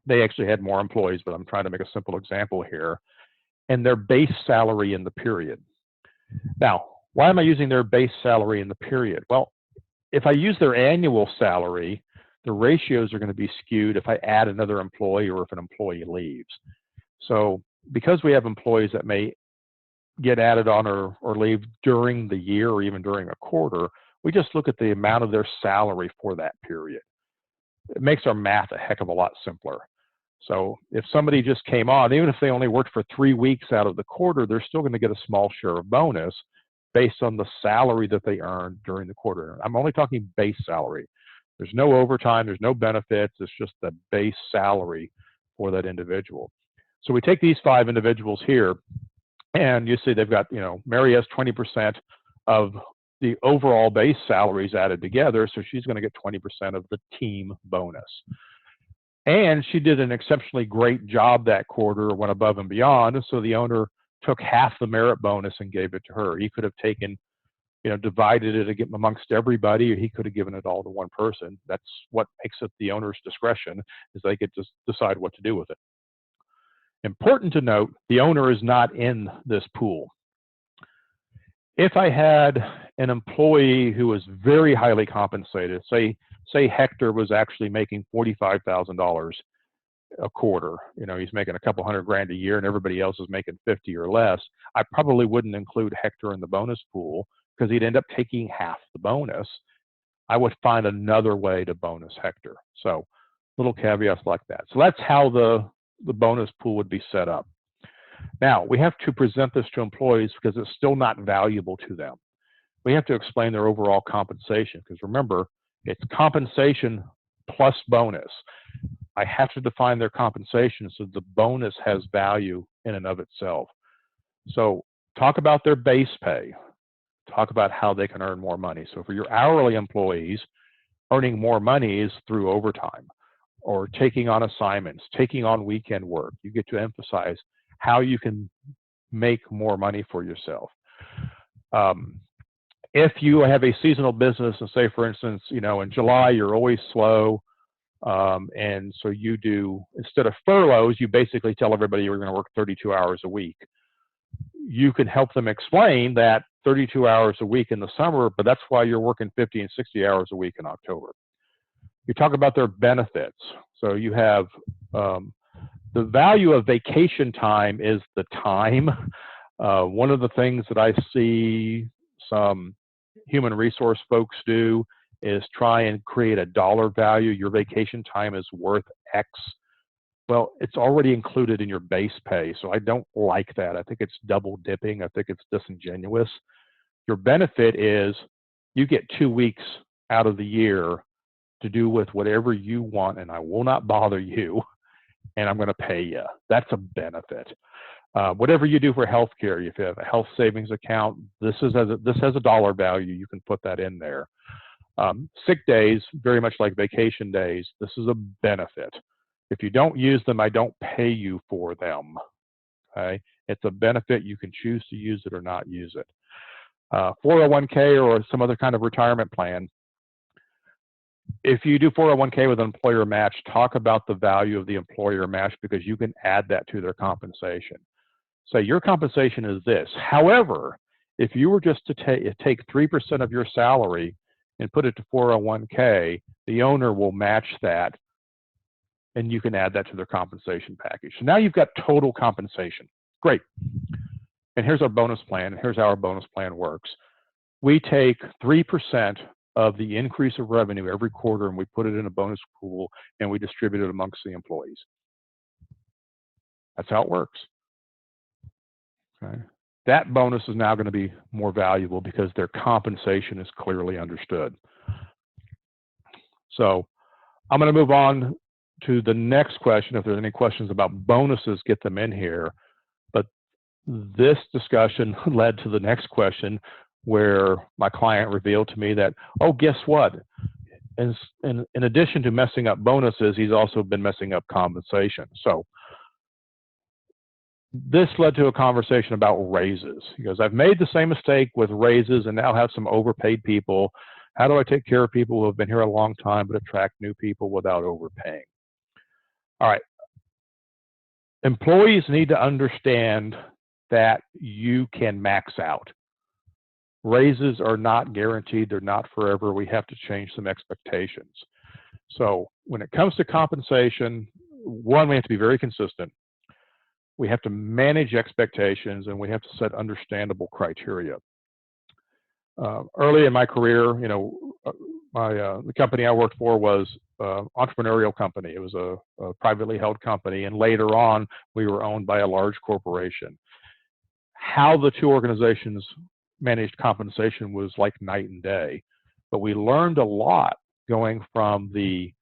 They actually had more employees, but I'm trying to make a simple example here. And their base salary in the period. Now, why am I using their base salary in the period? Well, if I use their annual salary, the ratios are going to be skewed if I add another employee or if an employee leaves. So because we have employees that may get added on or leave during the year or even during a quarter, we just look at the amount of their salary for that period. It makes our math a heck of a lot simpler. So if somebody just came on, even if they only worked for 3 weeks out of the quarter, they're still going to get a small share of bonus based on the salary that they earned during the quarter. I'm only talking base salary. There's no overtime, there's no benefits, it's just the base salary for that individual. So we take these 5 individuals here, and you see they've got, Mary has 20% of the overall base salaries added together, so she's going to get 20% of the team bonus. And she did an exceptionally great job that quarter, went above and beyond, so the owner took half the merit bonus and gave it to her. He could have taken, divided it amongst everybody, or he could have given it all to one person. That's what makes it the owner's discretion, is they get to decide what to do with it. Important to note, the owner is not in this pool. If I had an employee who was very highly compensated, say Hector was actually making $45,000 a quarter, he's making a couple $100,000 a year and everybody else is making 50 or less, I probably wouldn't include Hector in the bonus pool because he'd end up taking half the bonus. I would find another way to bonus Hector. So little caveats like that. So that's how the bonus pool would be set up. Now, we have to present this to employees because it's still not valuable to them. We have to explain their overall compensation because remember, it's compensation plus bonus. I have to define their compensation so the bonus has value in and of itself. So talk about their base pay. Talk about how they can earn more money. So for your hourly employees, earning more money is through overtime or taking on assignments, taking on weekend work. You get to emphasize how you can make more money for yourself. If you have a seasonal business and say, for instance, in July, you're always slow. And so you do, instead of furloughs, you basically tell everybody you're going to work 32 hours a week. You can help them explain that 32 hours a week in the summer, but that's why you're working 50 and 60 hours a week in October. You talk about their benefits. So you have the value of vacation time is the time. One of the things that I see some human resource folks do is try and create a dollar value. Your vacation time is worth X. Well, it's already included in your base pay, so I don't like that. I think it's double dipping. I think it's disingenuous. Your benefit is you get 2 weeks out of the year to do with whatever you want, and I will not bother you, and I'm going to pay you. That's a benefit. Whatever you do for healthcare, if you have a health savings account, this has a dollar value. You can put that in there. Sick days, very much like vacation days, this is a benefit. If you don't use them, I don't pay you for them. Okay, it's a benefit. You can choose to use it or not use it. 401k or some other kind of retirement plan. If you do 401k with an employer match, talk about the value of the employer match because you can add that to their compensation. So your compensation is this. However, if you were just to take 3% of your salary and put it to 401k, the owner will match that and you can add that to their compensation package. So now you've got total compensation. Great. And here's our bonus plan. And here's how our bonus plan works. We take 3% of the increase of revenue every quarter and we put it in a bonus pool and we distribute it amongst the employees. That's how it works. Okay. That bonus is now going to be more valuable because their compensation is clearly understood. So I'm going to move on to the next question. If there's any questions about bonuses, get them in here. But this discussion led to the next question where my client revealed to me that, oh, guess what? in addition to messing up bonuses, he's also been messing up compensation. So this led to a conversation about raises. He goes, I've made the same mistake with raises and now have some overpaid people. How do I take care of people who have been here a long time but attract new people without overpaying? All right. Employees need to understand that you can max out. Raises are not guaranteed. They're not forever. We have to change some expectations. So when it comes to compensation, one, we have to be very consistent. We have to manage expectations, and we have to set understandable criteria. Early in my career, you know, the company I worked for was an entrepreneurial company. It was a privately held company, and later on, we were owned by a large corporation. How the two organizations managed compensation was like night and day, but we learned a lot going from the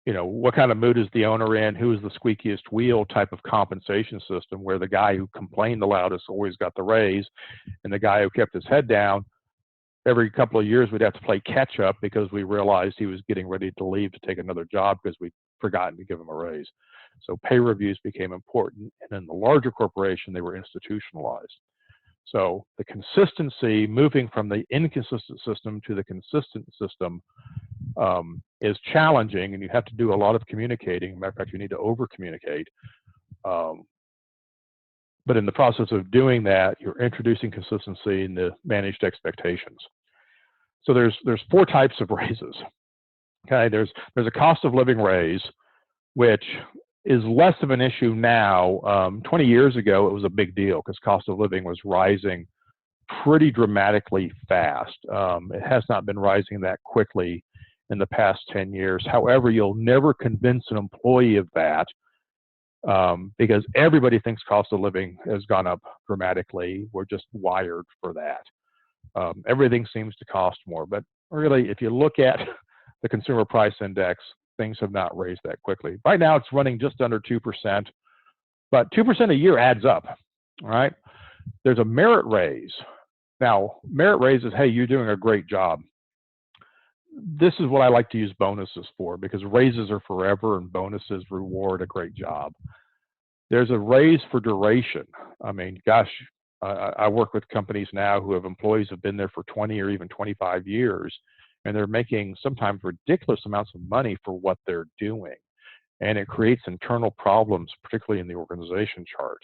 you know, what kind of mood is the owner in, who is the squeakiest wheel type of compensation system, where the guy who complained the loudest always got the raise, and the guy who kept his head down, every couple of years we'd have to play catch up because we realized he was getting ready to leave to take another job because we'd forgotten to give him a raise. So pay reviews became important, and in the larger corporation, they were institutionalized. So the consistency, moving from the inconsistent system to the consistent system, is challenging, and you have to do a lot of communicating. Matter of fact, you need to over communicate. But in the process of doing that, you're introducing consistency in the managed expectations. So there's 4 types of raises. Okay, there's a cost of living raise, which is less of an issue now. 20 years ago, it was a big deal because cost of living was rising pretty dramatically fast. It has not been rising that quickly in the past 10 years. However, you'll never convince an employee of that because everybody thinks cost of living has gone up dramatically. We're just wired for that. Everything seems to cost more, but really, if you look at the consumer price index, things have not raised that quickly. Right now, it's running just under 2%, but 2% a year adds up, all right? There's a merit raise. Now, merit raise is, hey, you're doing a great job. This is what I like to use bonuses for, because raises are forever and bonuses reward a great job. There's a raise for duration. I mean, gosh, I work with companies now who have employees who have been there for 20 or even 25 years, and they're making sometimes ridiculous amounts of money for what they're doing. And it creates internal problems, particularly in the organization chart.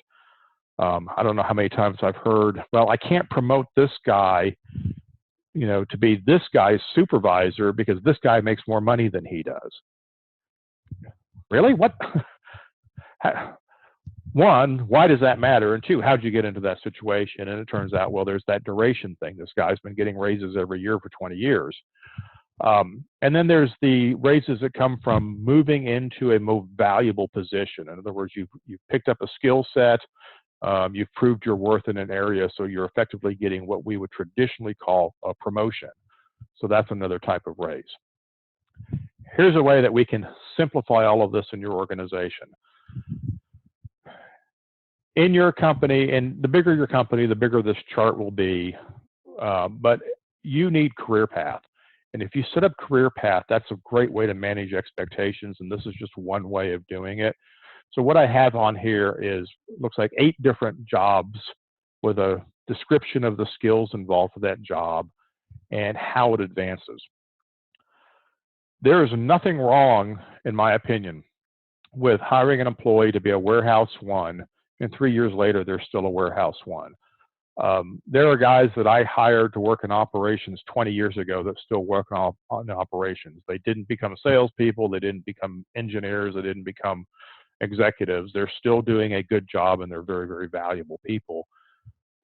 I don't know how many times I've heard, well, I can't promote this guy, you know, to be this guy's supervisor because this guy makes more money than he does. Really? What? One, why does that matter? And two, how'd you get into that situation? And it turns out, well, there's that duration thing. This guy's been getting raises every year for 20 years. And then there's the raises that come from moving into a more valuable position. In other words, you've picked up a skill set, you've proved your worth in an area, so you're effectively getting what we would traditionally call a promotion. So that's another type of raise. Here's a way that we can simplify all of this in your organization. In your company, and the bigger your company, the bigger this chart will be, but you need career path. And if you set up career path, that's a great way to manage expectations, and this is just one way of doing it. So what I have on here is, looks like 8 different jobs with a description of the skills involved with that job and how it advances. There is nothing wrong, in my opinion, with hiring an employee to be a warehouse 1, and 3 years later, they're still a warehouse 1. There are guys that I hired to work in operations 20 years ago that still work on operations. They didn't become salespeople, they didn't become engineers, they didn't become executives. They're still doing a good job, and they're very, very valuable people.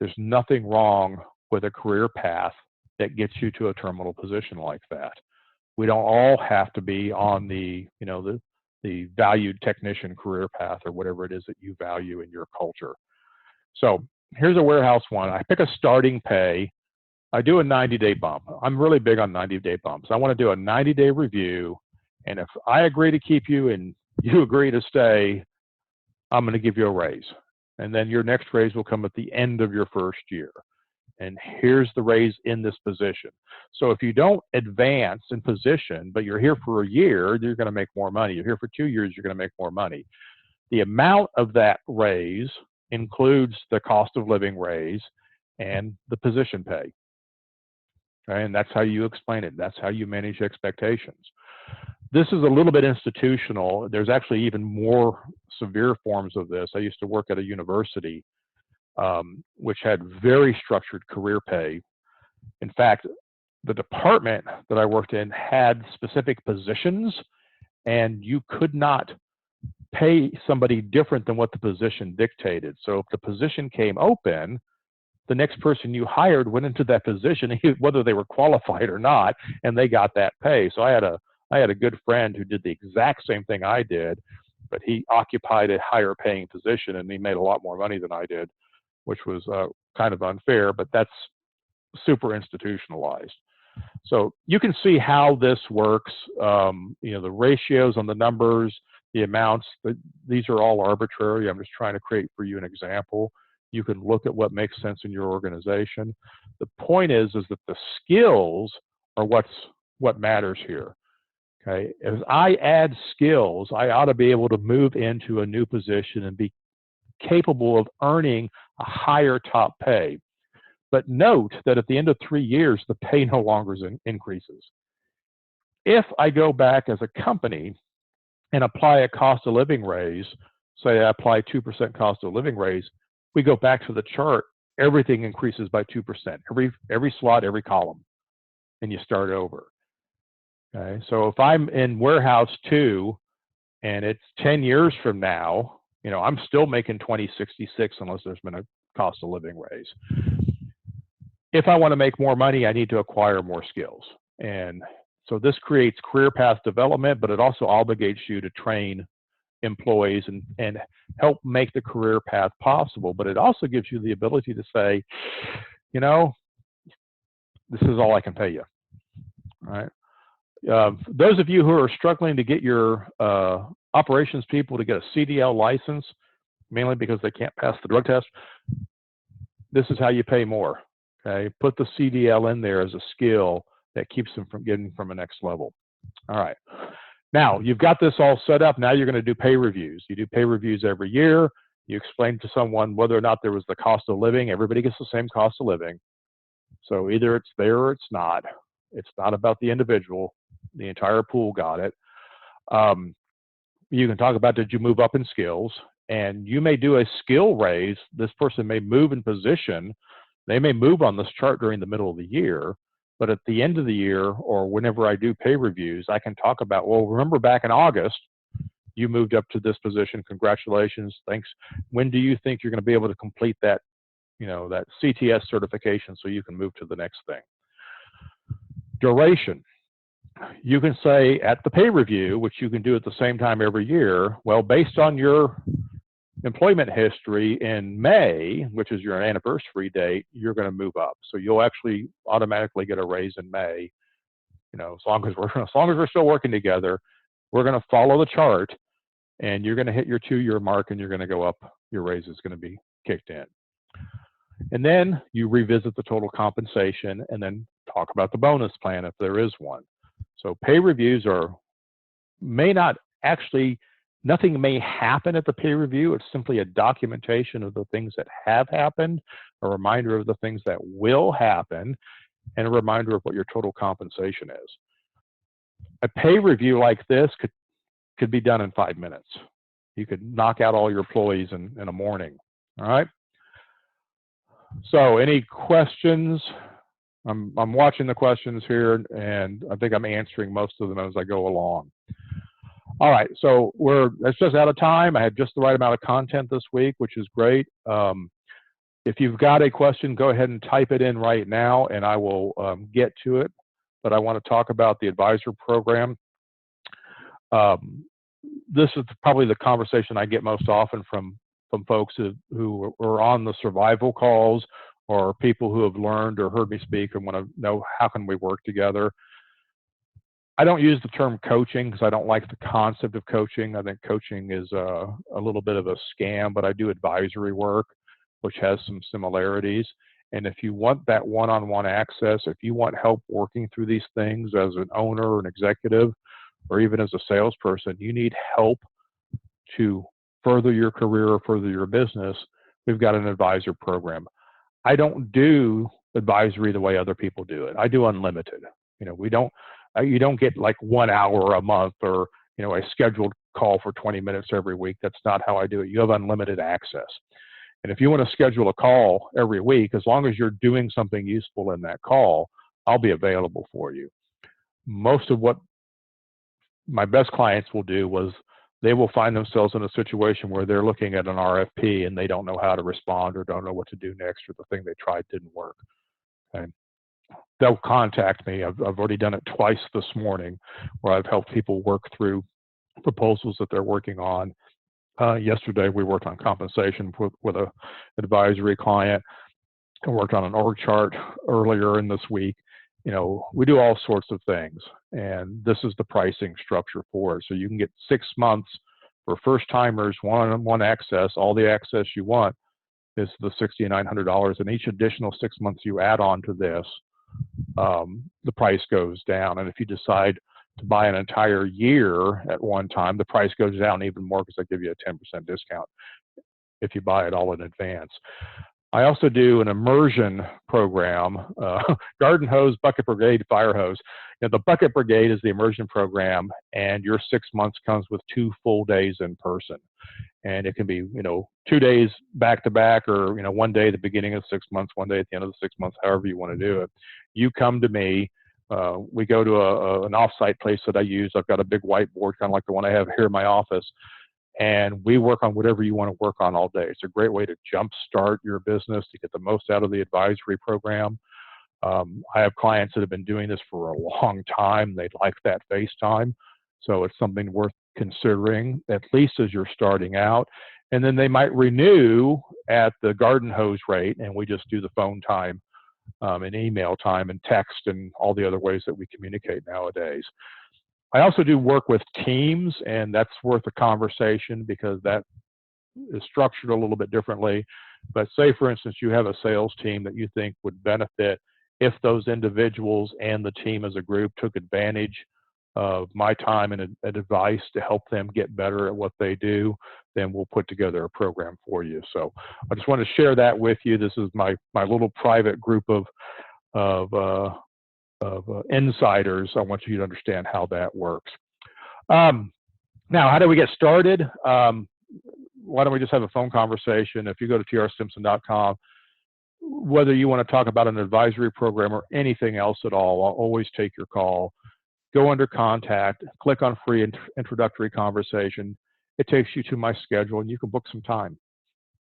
There's nothing wrong with a career path that gets you to a terminal position like that. We don't all have to be on the, you know, the valued technician career path or whatever it is that you value in your culture. So here's a warehouse 1. I pick a starting pay. I do a 90-day bump. I'm really big on 90-day bumps. I want to do a 90-day review, and if I agree to keep you and you agree to stay, I'm going to give you a raise. And then your next raise will come at the end of your first year. and here's the raise in this position. So if you don't advance in position, but you're here for a year, you're going to make more money. You're here for 2 years, you're going to make more money. The amount of that raise includes the cost of living raise and the position pay. Okay? And that's how you explain it. That's how you manage expectations. This is a little bit institutional. There's actually even more severe forms of this. I used to work at a university which had very structured career pay. In fact, the department that I worked in had specific positions, and you could not pay somebody different than what the position dictated. So if the position came open, the next person you hired went into that position, whether they were qualified or not, and they got that pay. So I had a good friend who did the exact same thing I did, but he occupied a higher paying position, and he made a lot more money than I did, which was kind of unfair, but that's super institutionalized. So you can see how this works. The ratios on the numbers, the amounts, these are all arbitrary. I'm just trying to create for you an example. You can look at what makes sense in your organization. The point is that the skills are what matters here. Okay, as I add skills, I ought to be able to move into a new position and be capable of earning a higher top pay. But note that at the end of 3 years, the pay no longer increases. If I go back as a company and apply a cost of living raise, say I apply 2% cost of living raise, we go back to the chart, everything increases by 2%, every slot, every column, and you start over. Okay, so if I'm in warehouse 2 and it's 10 years from now, I'm still making $20.66 unless there's been a cost of living raise. If I want to make more money, I need to acquire more skills. And so this creates career path development, but it also obligates you to train employees and help make the career path possible. But it also gives you the ability to say, this is all I can pay you. All right. Those of you who are struggling to get your operations people to get a CDL license, mainly because they can't pass the drug test, this is how you pay more. Okay, put the CDL in there as a skill that keeps them from getting from the next level. All right. Now, you've got this all set up. Now you're going to do pay reviews. You do pay reviews every year. You explain to someone whether or not there was the cost of living. Everybody gets the same cost of living. So either it's there or it's not. It's not about the individual. The entire pool got it. You can talk about, did you move up in skills? And you may do a skill raise. This person may move in position. They may move on this chart during the middle of the year, but at the end of the year or whenever I do pay reviews, I can talk about, well, remember back in August, you moved up to this position. Congratulations. Thanks. When do you think you're going to be able to complete that, that CTS certification so you can move to the next thing? Duration. You can say at the pay review, which you can do at the same time every year, well, based on your employment history in May, which is your anniversary date, you're going to move up. So you'll actually automatically get a raise in May. As long as we're still working together, we're going to follow the chart, and you're going to hit your 2-year mark, and you're going to go up. Your raise is going to be kicked in. And then you revisit the total compensation, and then talk about the bonus plan if there is one. So pay reviews may not actually. Nothing may happen at the pay review. It's simply a documentation of the things that have happened, a reminder of the things that will happen, and a reminder of what your total compensation is. A pay review like this could be done in 5 minutes. You could knock out all your employees in a morning. All right. So any questions? I'm watching the questions here, and I think I'm answering most of them as I go along. All right, so that's just out of time. I had just the right amount of content this week, which is great. If you've got a question, go ahead and type it in right now, and I will get to it. But I want to talk about the advisor program. This is probably the conversation I get most often from folks who are on the survival calls, or people who have learned or heard me speak and want to know how can we work together. I don't use the term coaching because I don't like the concept of coaching. I think coaching is a little bit of a scam, but I do advisory work, which has some similarities. And if you want that one-on-one access, if you want help working through these things as an owner or an executive, or even as a salesperson, you need help to further your career or further your business, we've got an advisor program. I don't do advisory the way other people do it. I do unlimited. You don't get like 1 hour a month or, a scheduled call for 20 minutes every week. That's not how I do it. You have unlimited access. And if you want to schedule a call every week, as long as you're doing something useful in that call, I'll be available for you. Most of what my best clients will do was they will find themselves in a situation where they're looking at an RFP and they don't know how to respond or don't know what to do next, or the thing they tried didn't work. Okay. They'll contact me. I've already done it twice this morning, where I've helped people work through proposals that they're working on. Yesterday, we worked on compensation with an advisory client. I worked on an org chart earlier in this week. We do all sorts of things, and this is the pricing structure for it. So you can get 6 months for first-timers, one-on-one access. All the access you want is the $6,900, and each additional 6 months you add on to this, the price goes down. And if you decide to buy an entire year at one time, the price goes down even more, because I give you a 10% discount if you buy it all in advance. I also do an immersion program, garden hose, bucket brigade, fire hose. The bucket brigade is the immersion program, and your 6 months comes with 2 full days in person. And it can be, 2 days back to back, or, 1 day at the beginning of 6 months, 1 day at the end of the 6 months, however you want to do it. You come to me. We go to an offsite place that I use. I've got a big whiteboard, kind of like the one I have here in my office. And we work on whatever you want to work on all day. It's a great way to jumpstart your business, to get the most out of the advisory program. I have clients that have been doing this for a long time. They'd like that face time. So it's something worth considering, at least as you're starting out. And then they might renew at the garden hose rate, and we just do the phone time and email time and text and all the other ways that we communicate nowadays. I also do work with teams, and that's worth a conversation, because that is structured a little bit differently. But say, for instance, you have a sales team that you think would benefit if those individuals and the team as a group took advantage of my time and advice to help them get better at what they do, then we'll put together a program for you. So I just want to share that with you. This is my little private group of insiders. I want you to understand how that works. Now, how do we get started? Why don't we just have a phone conversation? If you go to trstimpson.com, whether you want to talk about an advisory program or anything else at all, I'll always take your call. Go under contact, click on free introductory conversation. It takes you to my schedule, and you can book some time.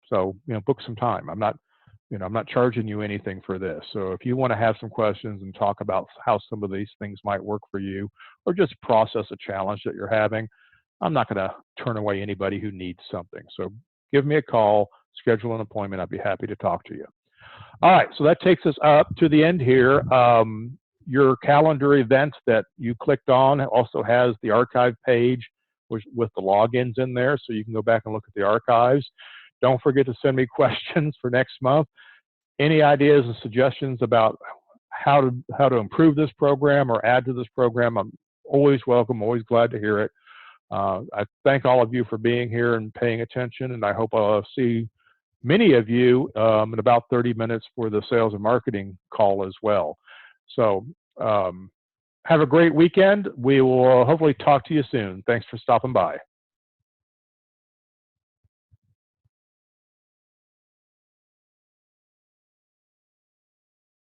So, book some time. I'm not charging you anything for this. So if you want to have some questions and talk about how some of these things might work for you, or just process a challenge that you're having, I'm not going to turn away anybody who needs something. So give me a call, schedule an appointment. I'd be happy to talk to you. All right, so that takes us up to the end here. Your calendar event that you clicked on also has the archive page with the logins in there, so you can go back and look at the archives. Don't forget to send me questions for next month. Any ideas and suggestions about how to improve this program or add to this program, I'm always welcome, always glad to hear it. I thank all of you for being here and paying attention, and I hope I'll see many of you in about 30 minutes for the sales and marketing call as well. So have a great weekend. We will hopefully talk to you soon. Thanks for stopping by.